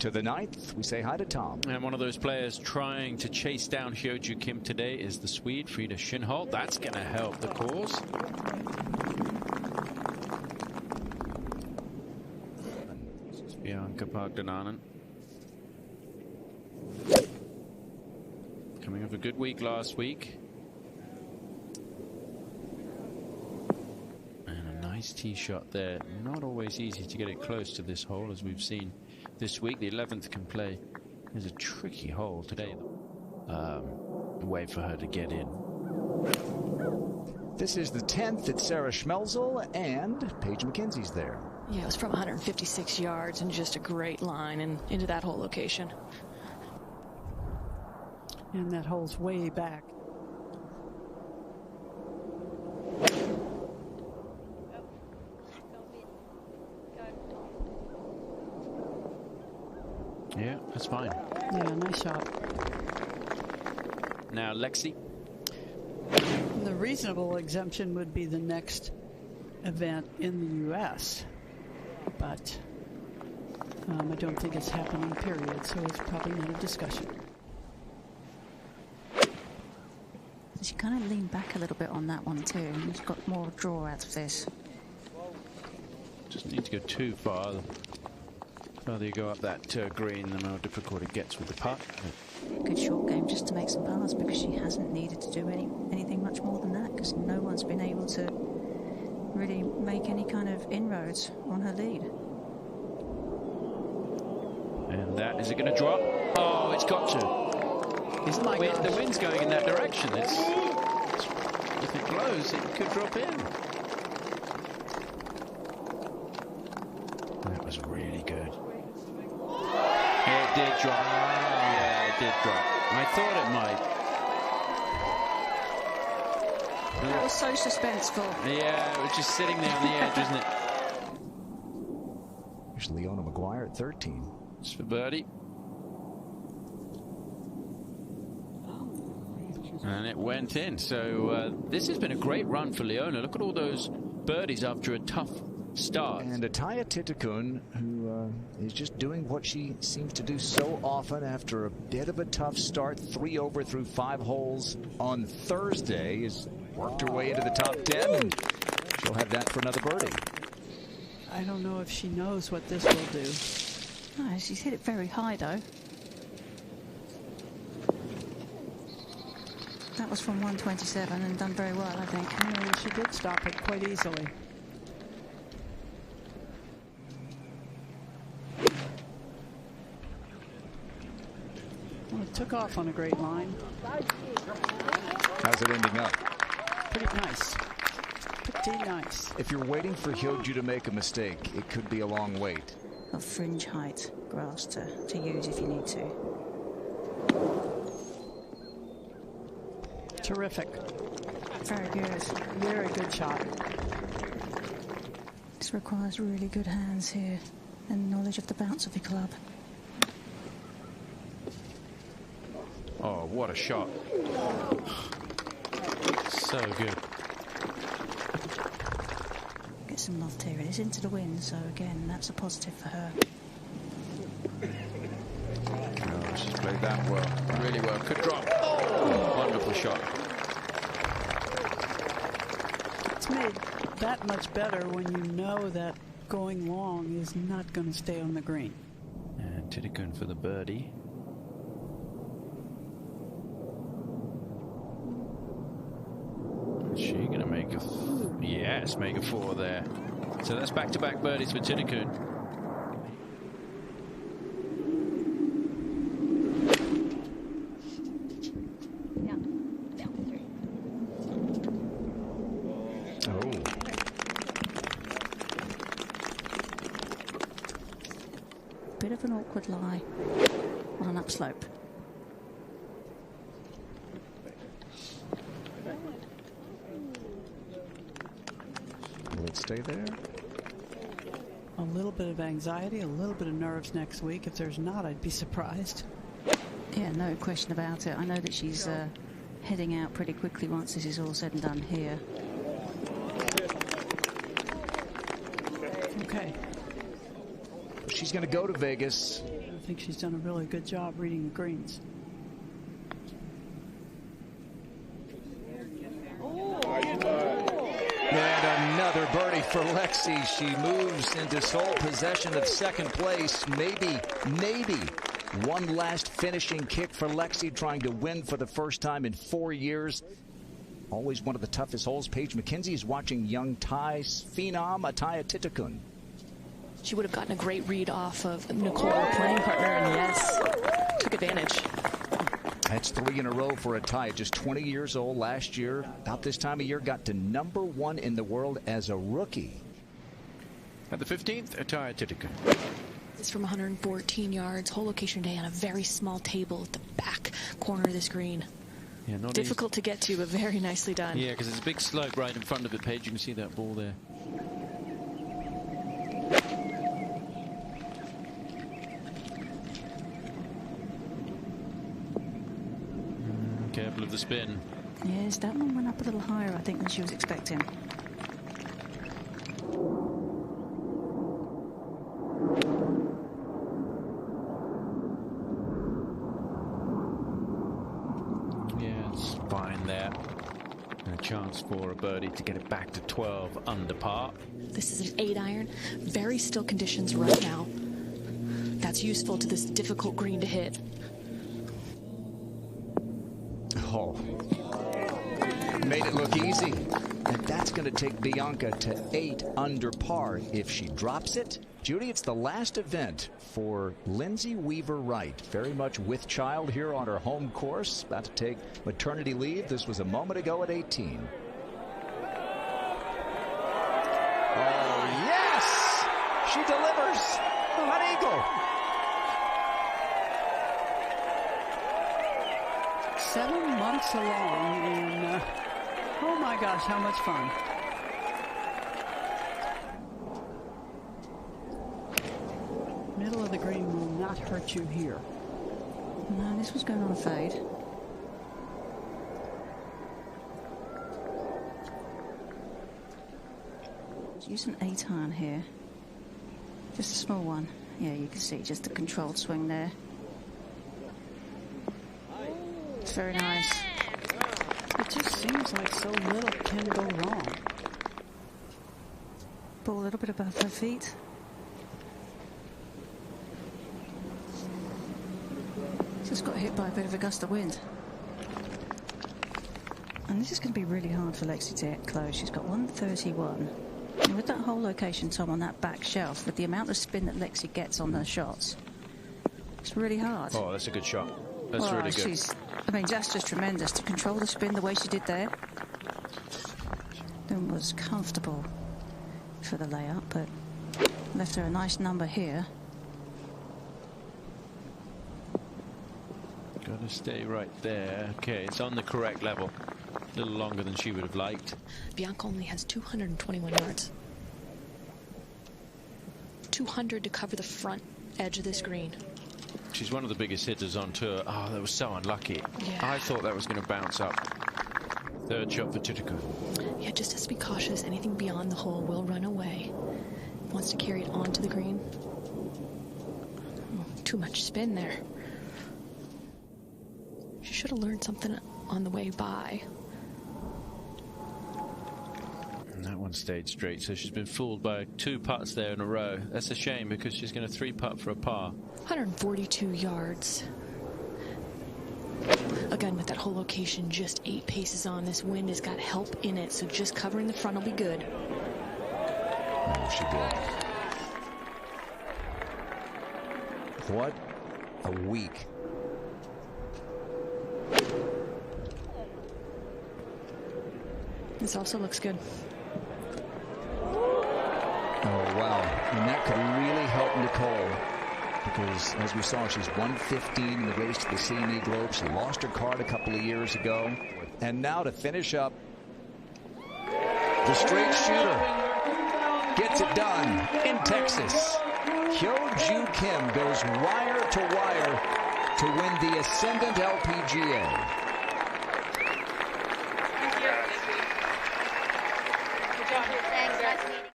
To the 9th, we say hi to Tom. And one of those players trying to chase down Hyoju Kim today is the Swede, Frida Schönholt. That's going to help the cause. This is Bianca Pagdananen. Coming off a good week last week. And a nice tee shot there. Not always easy to get it close to this hole, as we've seen this week. The 11th can play. There's a tricky hole today. Way for her to get in. This is the 10th. It's Sarah Schmelzel and Paige McKenzie's there. Yeah, it was from 156 yards and just a great line and into that whole location. And that hole's way back. Yeah, that's fine. Yeah, nice shot. Now, Lexi. The reasonable exemption would be the next event in the U.S., but I don't think it's happening, period, so it's probably not a discussion. She kind of leaned back a little bit on that one, too, and she's got more draw out of this. Doesn't need to go too far. The further you go up that green, the more difficult it gets with the putt. Good short game just to make some pars, because she hasn't needed to do anything much more than that, because no one's been able to really make any kind of inroads on her lead. And that, is it going to drop? Oh, it's got to. Isn't the wind's going in that direction? If it blows, it could drop in. That was really good. It did drop. Yeah, it did drop. I thought it might. That was so suspenseful. Yeah, it was just sitting there on the edge, isn't it? Here's Leona Maguire at 13. It's for birdie. And it went in. So this has been a great run for Leona. Look at all those birdies after a tough start. And Ataya Titakun, who is just doing what she seems to do so often after a bit of a tough start. 3 over through 5 holes on Thursday, has worked her way into the top 10, and she'll have that for another birdie. I don't know if she knows what this will do. Oh, she's hit it very high, though. That was from 127 and done very well, I think. Yeah, she did stop it quite easily. Well, it took off on a great line. How's it ending up? Pretty nice. Pretty nice. If you're waiting for Hyoju to make a mistake, it could be a long wait. Got fringe height grass to use if you need to. Terrific. Very good. Very good shot. This requires really good hands here and knowledge of the bounce of your club. Oh, what a shot. So good. Get some loft here. It is into the wind, so again, that's a positive for her. Oh, she's played that well. Really well. Could drop. Oh, wonderful shot. It's made that much better when you know that going long is not going to stay on the green. And Titakun for the birdie. Is she going to make a... Yes, make a 4 there. So that's back-to-back birdies for Titakun. Bit of an awkward lie on an upslope. Will it stay there? A little bit of anxiety, a little bit of nerves next week. If there's not, I'd be surprised. Yeah, no question about it. I know that she's heading out pretty quickly once this is all said and done here. Okay. She's going to go to Vegas think she's done a really good job reading the greens. And another birdie for Lexi. She moves into sole possession of second place. Maybe one last finishing kick for Lexi, trying to win for the first time in 4 years. Always one of the toughest holes. Paige McKenzie is watching young Thai phenom Atthaya Thitikul. She would have gotten a great read off of Nicole, her playing partner, and yes, took advantage. That's 3 in a row for Atthaya, just 20 years old. Last year, about this time of year, got to #1 in the world as a rookie. At the 15th, Atthaya Thitikul. It's from 114 yards, whole location day on a very small table at the back corner of this green. Yeah, not difficult to get to, but very nicely done. Yeah, because there's a big slope right in front of it, Paige. You can see that ball there. Careful of the spin. Yes, that one went up a little higher, I think, than she was expecting. Yeah, it's fine there. And a chance for a birdie to get it back to 12 under par. This is an 8-iron. Very still conditions right now. That's useful to this difficult green to hit. Oh, made it look easy. And that's going to take Bianca to 8 under par. If she drops it, Judy, it's the last event for Lindsay Weaver-Wright. Very much with child here on her home course. About to take maternity leave. This was a moment ago at 18. Oh, yes! She delivers an eagle. 7 months along, and oh my gosh, how much fun. Middle of the green will not hurt you here. No, this was going on a fade. Use an 8-iron here. Just a small one. Yeah, you can see just a controlled swing there. It's very nice. It just seems like so little can go wrong. Ball a little bit above her feet. Just got hit by a bit of a gust of wind. And this is going to be really hard for Lexi to get close. She's got 131. And with that whole location, Tom, on that back shelf, with the amount of spin that Lexi gets on her shots, it's really hard. Oh, that's a good shot. That's really good. I mean, that's just tremendous to control the spin the way she did there. Then was comfortable for the layup, but left her a nice number here. Got to stay right there. Okay, it's on the correct level. A little longer than she would have liked. Bianca only has 221 yards. 200 to cover the front edge of this green. She's one of the biggest hitters on tour. Oh, that was so unlucky. Yeah. I thought that was going to bounce up. Third shot for Thitikul. Yeah, just has to be cautious. Anything beyond the hole will run away. Wants to carry it onto the green. Oh, too much spin there. She should have learned something on the way by. And that one stayed straight, so she's been fooled by 2 putts there in a row. That's a shame because she's going to 3-putt for a par. 142 yards. Again, with that whole location, just 8 paces on. This wind has got help in it, so just covering the front will be good. Oh, she did. What a week. This also looks good. Oh, wow. And that could really help Nicole. Because, as we saw, she's 115 in the race to the CME Globe. She lost her card a couple of years ago. And now to finish up, the straight shooter gets it done in Texas. Hyo-Joo Kim goes wire to wire to win the Ascendant LPGA.